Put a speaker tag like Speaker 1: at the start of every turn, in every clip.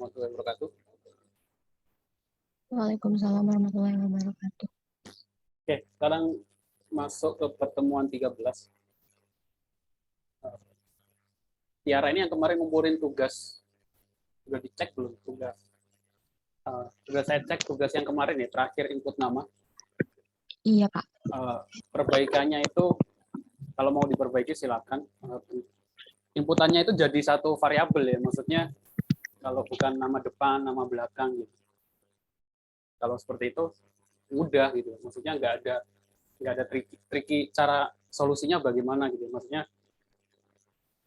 Speaker 1: warahmatullahi wabarakatuh.
Speaker 2: Waalaikumsalam warahmatullahi wabarakatuh.
Speaker 1: Oke, sekarang masuk ke pertemuan 13. Tiara ini yang kemarin ngumpulin tugas. Sudah dicek belum tugas? Sudah saya cek tugas yang kemarin ya, terakhir input nama.
Speaker 2: Iya, Pak.
Speaker 1: Perbaikannya itu, kalau mau diperbaiki silakan. Inputannya itu jadi satu variabel ya, maksudnya kalau bukan nama depan, nama belakang gitu. Kalau seperti itu mudah gitu, maksudnya nggak ada tricky cara solusinya bagaimana gitu. Maksudnya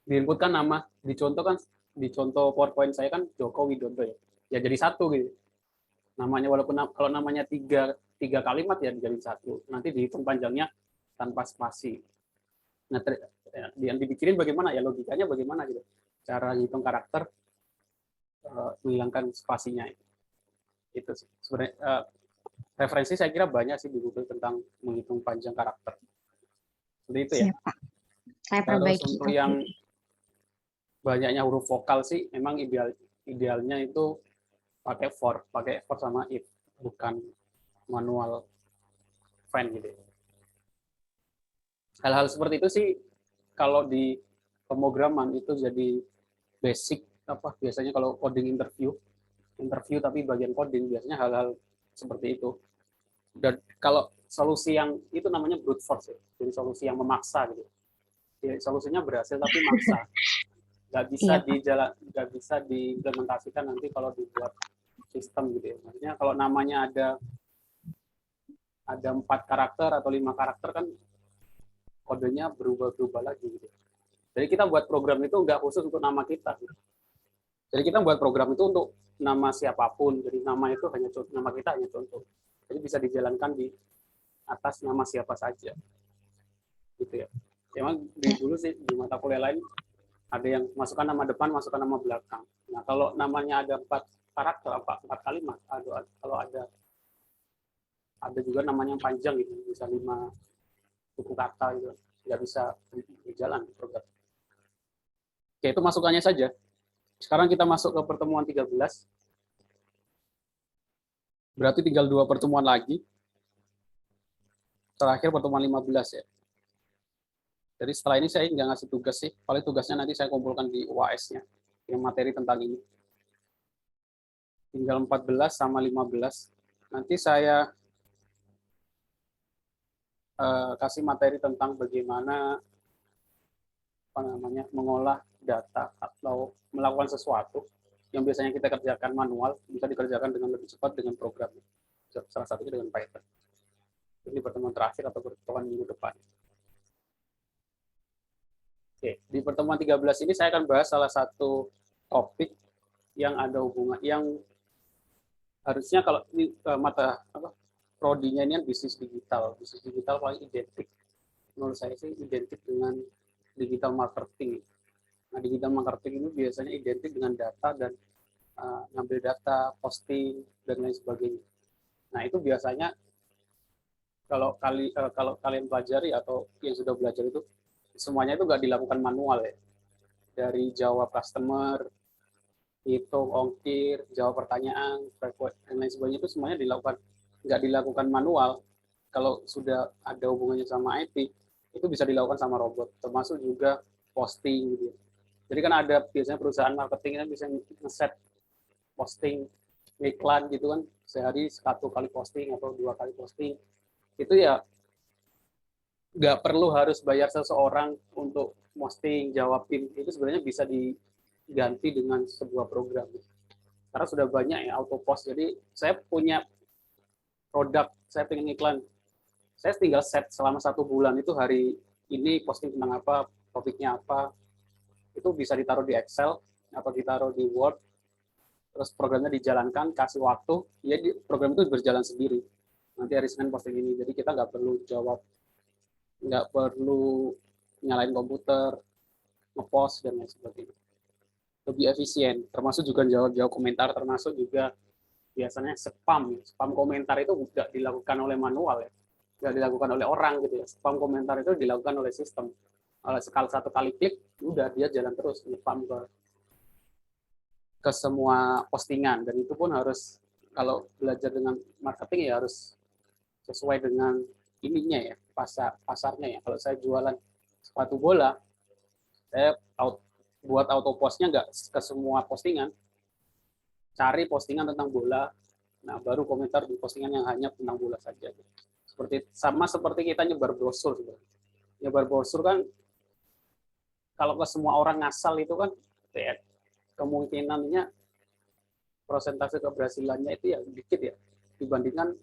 Speaker 1: diinputkan nama, di contoh PowerPoint saya kan Joko Widodo ya, ya jadi satu gitu. Namanya walaupun kalau namanya tiga kalimat ya jadi satu, nanti dihitung panjangnya tanpa spasi. Nah, yang dipikirin bagaimana ya, logikanya bagaimana gitu, cara hitung karakter, menghilangkan spasinya itu sih sebenarnya. Referensi saya kira banyak sih di Google tentang menghitung panjang karakter. Seperti itu ya.
Speaker 2: Siap, Pak. Saya
Speaker 1: Terus
Speaker 2: perbaiki.
Speaker 1: untuk yang banyaknya huruf vokal sih, memang idealnya itu pakai for sama if, bukan manual find gitu. Hal-hal seperti itu sih kalau di pemrograman itu jadi basic apa biasanya kalau coding interview tapi bagian coding biasanya hal-hal seperti itu. Dan kalau solusi yang itu namanya brute force ya, jadi solusi yang memaksa gitu. Jadi, solusinya berhasil tapi maksa, nggak bisa diimplementasikan nanti kalau dibuat sistem gitu ya. Maksudnya kalau namanya ada 4 karakter atau 5 karakter kan kodenya berubah lagi gitu. Jadi kita buat program itu nggak khusus untuk nama kita. Gitu. Jadi kita buat program itu untuk nama siapapun. Jadi nama itu hanya nama kita hanya contoh. Jadi bisa dijalankan di atas nama siapa saja. Gitu ya. Memang dulu sih di mata kuliah lain ada yang masukkan nama depan, masukkan nama belakang. Nah, kalau namanya ada 4 karakter, 4 kalimat, kalau ada juga namanya yang panjang gitu, bisa 5 suku kata gitu, nggak bisa berjalan program. Oke, itu masukannya saja. Sekarang kita masuk ke pertemuan 13. Berarti tinggal 2 pertemuan lagi. Terakhir pertemuan 15 ya. Jadi setelah ini saya nggak ngasih tugas sih. Paling tugasnya nanti saya kumpulkan di UAS-nya. Yang materi tentang ini. Tinggal 14 sama 15. Nanti saya kasih materi tentang bagaimana mengolah data atau melakukan sesuatu yang biasanya kita kerjakan manual bisa dikerjakan dengan lebih cepat dengan program. Salah satunya dengan Python. Ini pertemuan terakhir atau pertemuan minggu depan. Oke, di pertemuan 13 ini saya akan bahas salah satu topik yang ada hubungan yang harusnya kalau ini mata prodinya ini kan bisnis digital paling identik menurut saya sih identik dengan digital marketing. Nah, digital marketing ini biasanya identik dengan data dan ngambil data, posting dan lain sebagainya. Nah, itu biasanya kalau kalian pelajari atau yang sudah belajar itu semuanya itu nggak dilakukan manual ya. Dari jawab customer, hitung ongkir, jawab pertanyaan, dan lain sebagainya itu semuanya nggak dilakukan manual. Kalau sudah ada hubungannya sama IT, itu bisa dilakukan sama robot, termasuk juga posting gitu. Jadi kan ada biasanya perusahaan marketing kan bisa nge-set posting iklan gitu kan, sehari 1 kali posting atau 2 kali posting. Itu ya nggak perlu harus bayar seseorang untuk posting, jawabin. Itu sebenarnya bisa diganti dengan sebuah program. Karena sudah banyak ya auto post. Jadi saya punya produk, saya pengen iklan. Saya tinggal set selama 1 bulan itu hari ini posting tentang apa, topiknya apa. Itu bisa ditaruh di Excel atau ditaruh di Word. Terus programnya dijalankan, kasih waktu, ya program itu berjalan sendiri. Nanti hari Senin posting ini. Jadi kita nggak perlu jawab, nggak perlu nyalain komputer, ngepost dan lain sebagainya. Lebih efisien, termasuk juga jawab komentar, termasuk juga biasanya spam komentar itu tidak dilakukan oleh manual ya, tidak dilakukan oleh orang gitu ya. Spam komentar itu dilakukan oleh sistem. Kalau 1 kali klik, udah dia jalan terus spam ke ke semua postingan, dan itu pun harus, kalau belajar dengan marketing ya harus sesuai dengan ininya ya, pasarnya ya. Kalau saya jualan sepatu bola, saya buat auto postnya nggak ke semua postingan, cari postingan tentang bola, nah baru komentar di postingan yang hanya tentang bola saja. Seperti kita nyebar brosur sebenarnya. Nyebar brosur kan kalau ke semua orang ngasal itu kan ya, kemungkinannya persentase keberhasilannya itu ya dikit ya, dibandingkan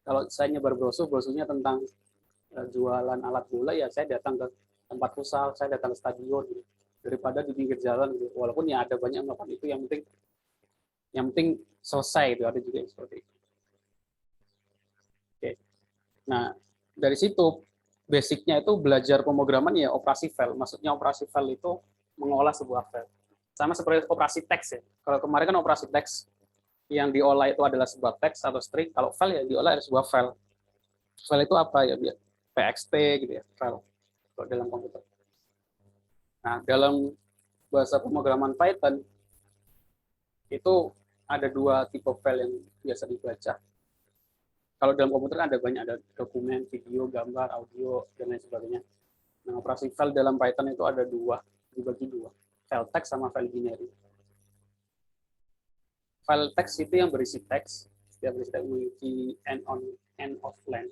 Speaker 1: kalau saya nyebar brosurnya tentang jualan alat bola, ya saya datang ke tempat futsal, saya datang ke stadion gitu, daripada di pinggir jalan gitu. Walaupun ya ada banyak yang melakukan itu, yang penting selesai itu, ada juga yang seperti itu. Oke. Nah, dari situ basicnya itu belajar pemrograman ya operasi file. Maksudnya operasi file itu mengolah sebuah file. Sama seperti operasi teks ya. Kalau kemarin kan operasi teks yang diolah itu adalah sebuah teks atau string. Kalau file ya diolah adalah sebuah file. File itu apa ya? txt gitu ya, file kalau dalam komputer. Nah, dalam bahasa pemrograman Python itu ada dua tipe file yang biasa dibaca. Kalau dalam komputer kan ada banyak, ada dokumen, video, gambar, audio, dan lain sebagainya. Nah, operasi file dalam Python itu ada dua, dibagi dua, file text sama file binary. File text itu yang berisi teks, yang berisi teks memiliki end of line.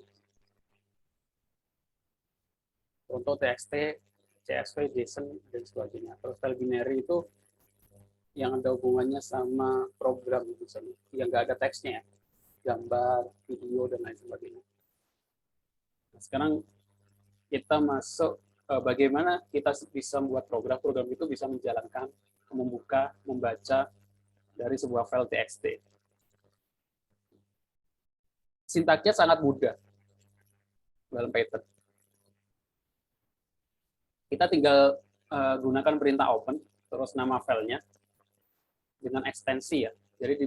Speaker 1: Contoh txt, csv, json, dan sebagainya. Terus file binary itu yang ada hubungannya sama program misalnya, yang nggak ada teksnya, gambar, video, dan lain sebagainya. Nah, sekarang kita masuk bagaimana kita bisa membuat program itu bisa menjalankan, membuka, membaca dari sebuah file txt. Sintaksnya sangat mudah dalam Python. Kita tinggal gunakan perintah open, terus nama filenya dengan ekstensi ya. Jadi di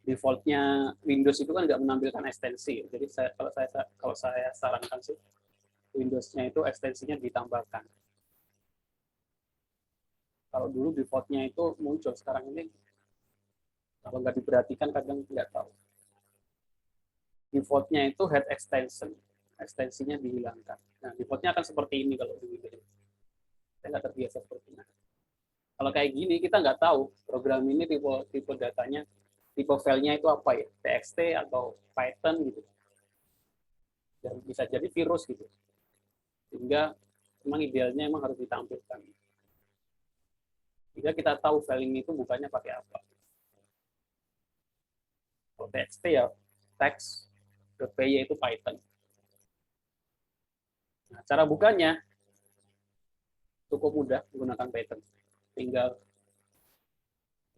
Speaker 1: defaultnya Windows itu kan nggak menampilkan ekstensi. Jadi kalau saya sarankan sih Windows-nya itu ekstensinya ditambahkan. Kalau dulu defaultnya itu muncul, sekarang ini kalau nggak diperhatikan kadang nggak tahu. Defaultnya itu head extension, ekstensinya dihilangkan. Nah, defaultnya akan seperti ini kalau di Windows. Saya nggak terbiasa seperti ini. Kalau kayak gini kita nggak tahu program ini tipe datanya, tipe filenya itu apa ya, txt atau Python gitu. Dan bisa jadi virus gitu. Sehingga memang idealnya emang harus ditampilkan. Jika kita tahu filing itu bukanya pakai apa. Kalau txt ya text.py itu Python. Nah, cara bukanya cukup mudah menggunakan Python. Tinggal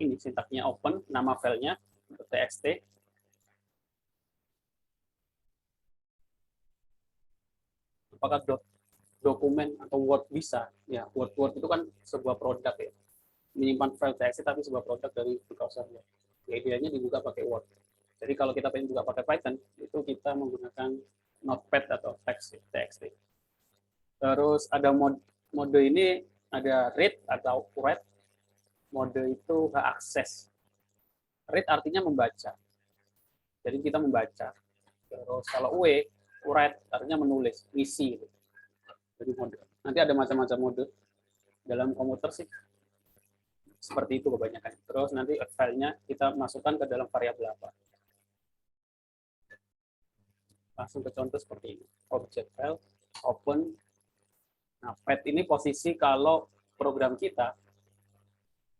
Speaker 1: ini sintaknya open, nama filenya txt, apakah dokumen atau Word bisa? Ya, Word itu kan sebuah produk ya, menyimpan file txt tapi sebuah produk dari browser ya. Ya idealnya dibuka pakai Word. Jadi kalau kita pengen buka pakai Python, itu kita menggunakan Notepad atau txt. Terus ada mode ini, ada read atau write. Mode itu hak akses. Read artinya membaca. Jadi kita membaca. Terus kalau write artinya menulis, ngisi. Jadi mode. Nanti ada macam-macam mode dalam komputer sih. Seperti itu kebanyakan. Terus nanti filenya kita masukkan ke dalam variabel apa. Langsung ke contoh seperti ini. Object file, open. Nah, path ini posisi kalau program kita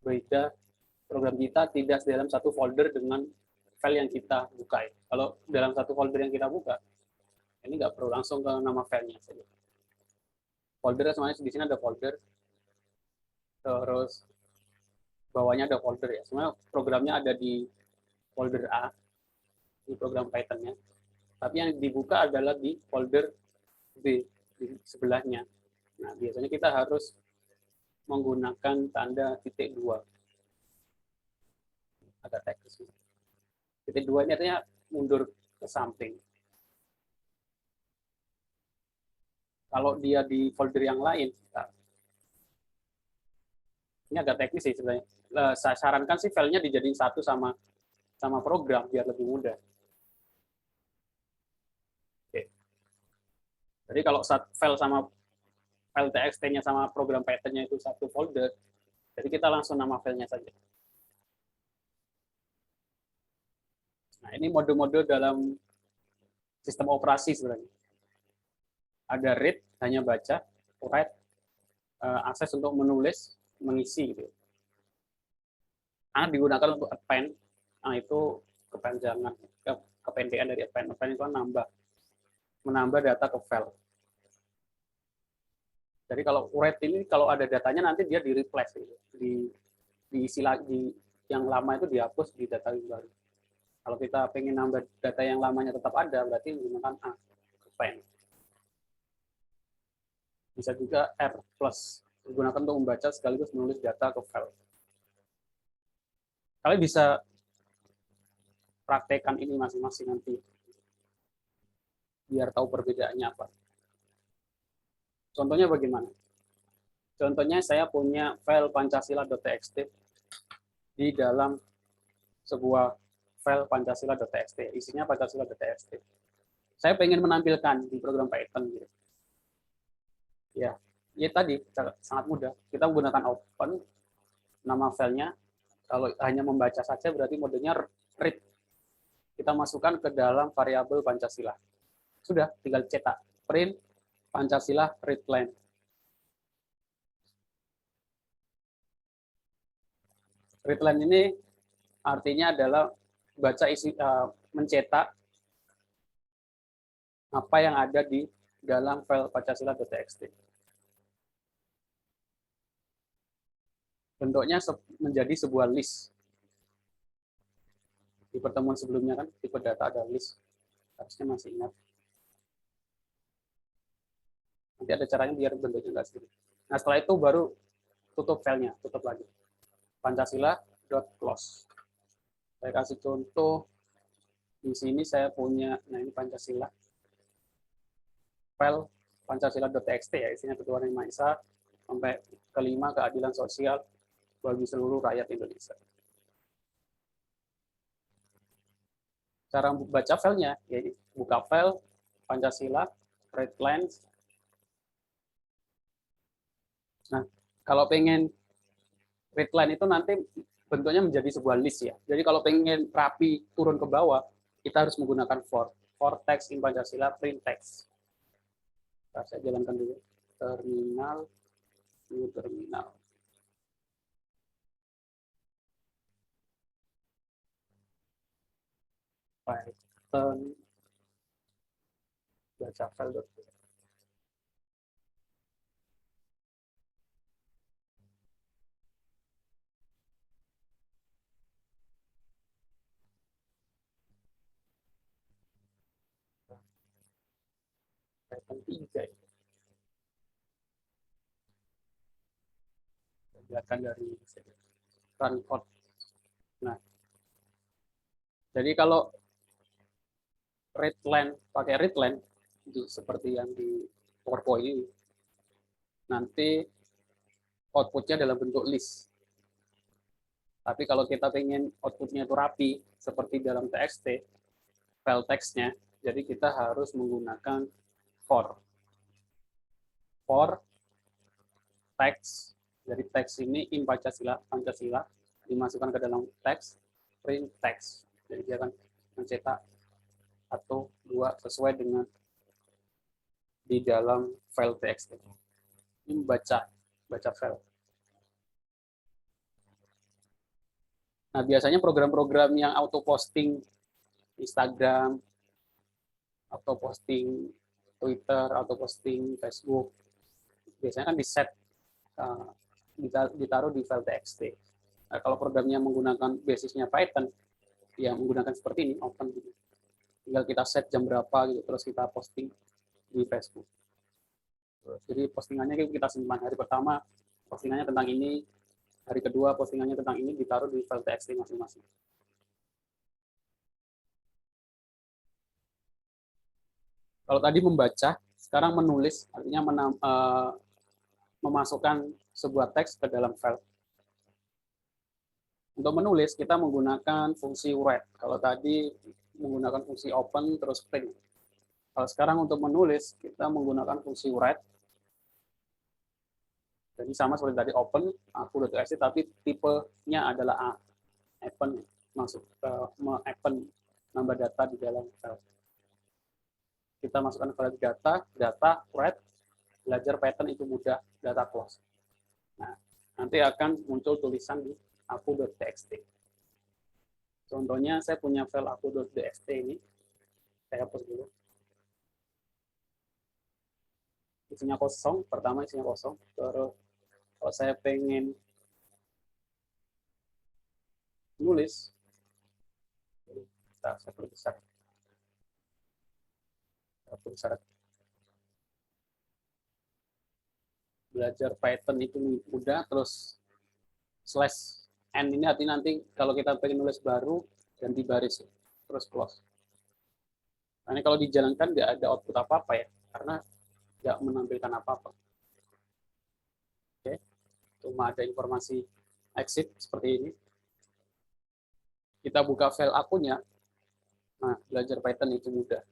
Speaker 1: beda, program kita tidak dalam satu folder dengan file yang kita buka. Kalau dalam satu folder yang kita buka, ini nggak perlu langsung ke nama filenya saja. Folder semuanya di sini ada folder, terus bawahnya ada folder ya. Semuanya programnya ada di folder A di program Python-nya. Tapi yang dibuka adalah di folder B di sebelahnya. Nah, biasanya kita harus menggunakan tanda titik 2. Ada teks. Titik 2 ini artinya mundur ke samping. Kalau dia di folder yang lain, nah, ini agak teknis sih sebenarnya. saya sarankan sih filenya dijadiin satu sama program biar lebih mudah. Oke. Jadi kalau file sama file txt-nya sama program Python-nya itu satu folder, jadi kita langsung nama filenya saja. Nah, ini mode-mode dalam sistem operasi sebenarnya. Ada read, hanya baca, write, akses untuk menulis, mengisi gitu. Nah, digunakan untuk append, nah itu kepanjangan, kependekan dari append. Append itu menambah data ke file. Jadi kalau write ini kalau ada datanya nanti dia di replace gitu. Diisi lagi, yang lama itu dihapus di data yang baru. Kalau kita pengen nambah data yang lamanya tetap ada, berarti menggunakan append. Bisa juga R plus, digunakan untuk membaca sekaligus menulis data ke file. Kalian bisa praktekkan ini masing-masing nanti, biar tahu perbedaannya apa. Contohnya bagaimana? Contohnya saya punya file pancasila.txt di dalam sebuah file pancasila.txt, isinya pancasila.txt. Saya pengen menampilkan di program Python gitu. Ya tadi sangat mudah. Kita menggunakan open, nama filenya. Kalau hanya membaca saja berarti modenya read. Kita masukkan ke dalam variabel Pancasila. Sudah, tinggal cetak print Pancasila readline. Readline ini artinya adalah baca isi, mencetak apa yang ada di dalam file pancasila.txt. Bentuknya menjadi sebuah list. Di pertemuan sebelumnya kan tipe data ada list. Harusnya masih ingat. Nanti ada caranya biar bentuknya nggak sedikit. Nah setelah itu baru tutup filenya, tutup lagi. Pancasila.close. Saya kasih contoh. Di sini saya punya, nah ini Pancasila. File pancasila.txt ya, isinya Ketuhanan Yang Maha Esa, sampai kelima keadilan sosial bagi seluruh rakyat Indonesia. Cara baca filenya, ya buka file Pancasila, readline. Nah, kalau pengen readline itu nanti bentuknya menjadi sebuah list ya. Jadi kalau pengen rapi turun ke bawah, kita harus menggunakan for text in Pancasila, print text. Nah, saya jalankan dulu. Terminal, new terminal. Python baca file. Python 3 ya. Lihatkan dari run code. Nah, jadi kalau readline pakai readline itu seperti yang di PowerPoint ini, nanti outputnya dalam bentuk list. Tapi kalau kita pengen outputnya itu rapi seperti dalam txt, file teksnya, jadi kita harus menggunakan for text. Jadi teks ini in Pancasila dimasukkan ke dalam teks, print text. Jadi dia akan mencetak atau dua sesuai dengan di dalam file txt. Ini baca file. Nah, biasanya program-program yang auto posting Instagram, auto posting Twitter, auto posting Facebook, biasanya kan di-set, ditaruh di file txt. Nah, kalau programnya menggunakan basisnya Python, ya menggunakan seperti ini, open gitu. Tinggal kita set jam berapa gitu, terus kita posting di Facebook. Jadi postingannya kita simpan. Hari pertama postingannya tentang ini, hari kedua postingannya tentang ini, ditaruh di file txt masing-masing. Kalau tadi membaca, sekarang menulis, artinya memasukkan sebuah teks ke dalam file. Untuk menulis kita menggunakan fungsi read. Kalau tadi menggunakan fungsi open terus print. Kalau sekarang untuk menulis kita menggunakan fungsi read. Jadi sama seperti tadi open aku.txt tapi tipenya adalah A. Open masuk ke open nambah data di dalam file. Kita masukkan file data read, belajar pattern itu mudah, data close. Nah, nanti akan muncul tulisan di aku.txt. Contohnya saya punya file aku.txt ini, saya hapus dulu. Isinya kosong, pertama isinya kosong. Terus kalau saya pengen nulis, saya perbesar. Belajar Python itu mudah, terus slash n ini artinya nanti kalau kita pengen nulis baru ganti baris, terus close. Nah, ini kalau dijalankan nggak ada output apa-apa ya, karena nggak menampilkan apa-apa. Oke, cuma ada informasi exit seperti ini. Kita buka file akunnya, nah belajar Python itu mudah.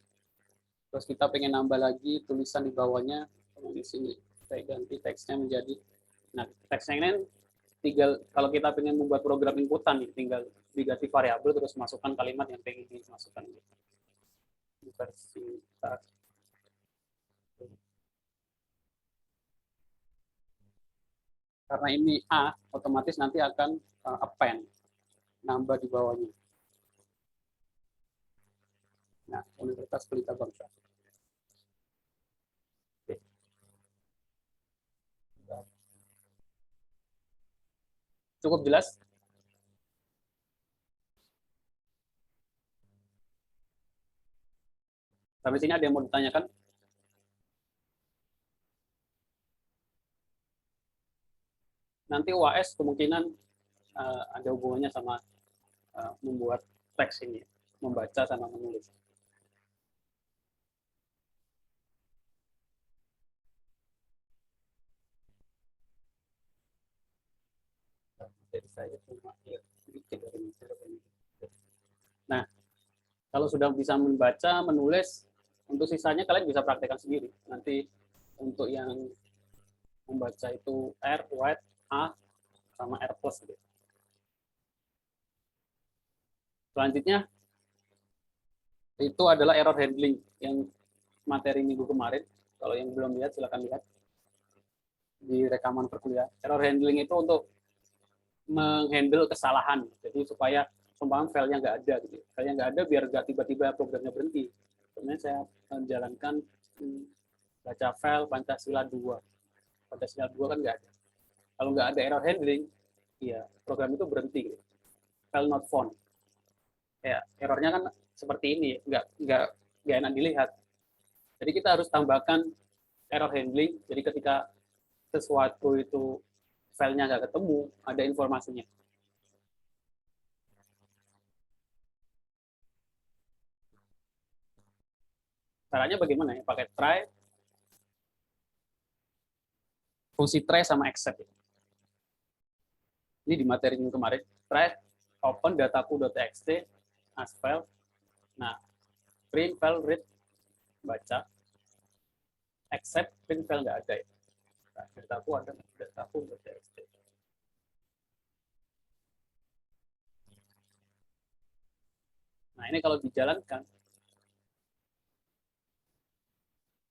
Speaker 1: Terus kita pengen nambah lagi tulisan di bawahnya, di sini saya ganti teksnya menjadi, nah teksnya ini tinggal kalau kita pengen membuat program inputan tinggal diganti variabel terus masukkan kalimat yang pengen dimasukkan. Dipersingkat. Karena ini A, otomatis nanti akan append, nambah di bawahnya. Nah, Universitas Pelita Bangsa. Oke. Cukup jelas? Sampai sini ada yang mau ditanyakan? Nanti UAS kemungkinan ada hubungannya sama membuat teks ini, membaca sama menulis. Jadi saya cuma sedikit dari ini. Nah, kalau sudah bisa membaca, menulis, untuk sisanya kalian bisa praktekkan sendiri. Nanti untuk yang membaca itu R, write, A, sama R plus. Gitu. Selanjutnya, itu adalah error handling yang materi minggu kemarin. Kalau yang belum lihat, silakan lihat di rekaman perkuliahan. Error handling itu untuk menghandle kesalahan. Jadi supaya sumbangan filenya nggak ada. Gitu. Filenya nggak ada biar nggak tiba-tiba programnya berhenti. Kemudian saya menjalankan baca file Pancasila 2. Pancasila 2 kan nggak ada. Kalau nggak ada error handling, ya program itu berhenti. Gitu. File not found. Ya, errornya kan seperti ini, nggak enak dilihat. Jadi kita harus tambahkan error handling. Jadi ketika sesuatu itu filenya nggak ketemu, ada informasinya. Caranya bagaimana ya? Pakai try, fungsi try sama accept. Ini di materi yang kemarin. Try open dataku.txt as file. Nah, print file read baca. Accept print file nggak ada ya. Nah, dataku ada dataku.txt. Nah, ini kalau dijalankan,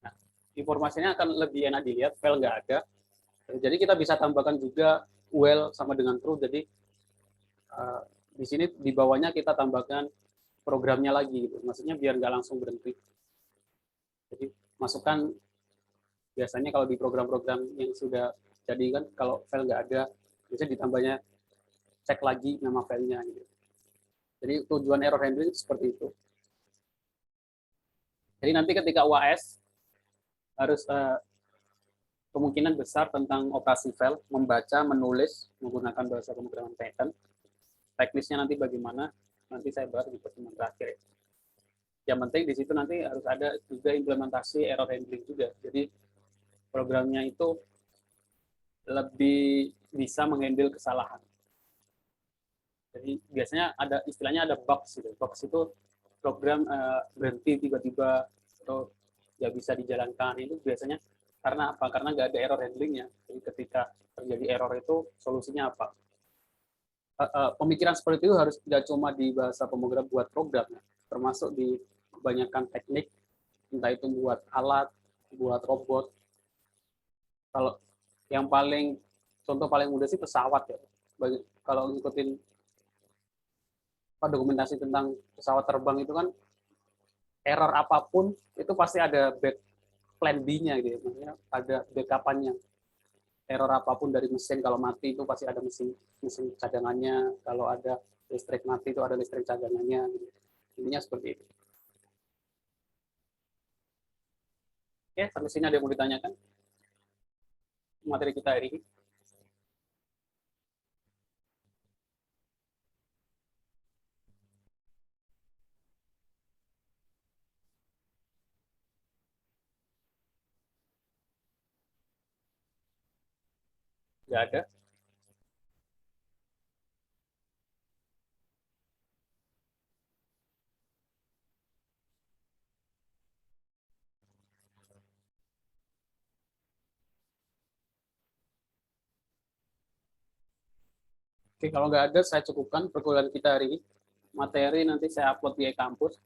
Speaker 1: nah, informasinya akan lebih enak dilihat, file nggak ada. Jadi kita bisa tambahkan juga well sama dengan true. Jadi di sini di bawahnya kita tambahkan programnya lagi, gitu. Maksudnya biar nggak langsung berhenti. Jadi masukkan biasanya kalau di program-program yang sudah jadi kan kalau file nggak ada, biasanya ditambahnya cek lagi nama filenya. Gitu. Jadi tujuan error handling seperti itu. Jadi nanti ketika UAS harus kemungkinan besar tentang operasi file, membaca, menulis menggunakan bahasa pemrograman Python. Teknisnya nanti bagaimana, nanti saya bahas di pertemuan terakhir. Yang penting di situ nanti harus ada juga implementasi error handling juga. Jadi programnya itu lebih bisa menghandle kesalahan. Jadi biasanya ada istilahnya ada bugs gitu. Bugs itu program berhenti tiba-tiba atau nggak bisa dijalankan. Itu biasanya karena apa? Karena nggak ada error handlingnya. Jadi ketika terjadi error itu solusinya apa? Pemikiran seperti itu harus tidak cuma di bahasa pemrogram buat program, ya, termasuk di kebanyakan teknik, entah itu buat alat, buat robot. Kalau yang contoh paling mudah sih pesawat ya. Kalau ngikutin dokumentasi tentang pesawat terbang itu kan error apapun itu pasti ada plan B-nya gitu, maksudnya ada backup-nya. Error apapun dari mesin, kalau mati itu pasti ada mesin cadangannya, kalau ada listrik mati itu ada listrik cadangannya. Gitu. Intinya seperti itu. Oke, sampai sini ada yang mau ditanyakan materi kita hari ini? Nggak ada. Oke, kalau nggak ada, saya cukupkan perkuliahan kita hari ini. Materi nanti saya upload di e-kampus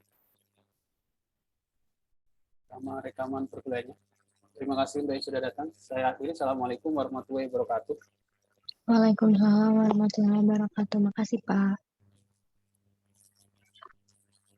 Speaker 1: sama rekaman perkuliahannya. Terima kasih untuk yang sudah datang. Saya akhiri. Assalamualaikum warahmatullahi wabarakatuh.
Speaker 2: Waalaikumsalam warahmatullahi wabarakatuh. Makasih, Pak.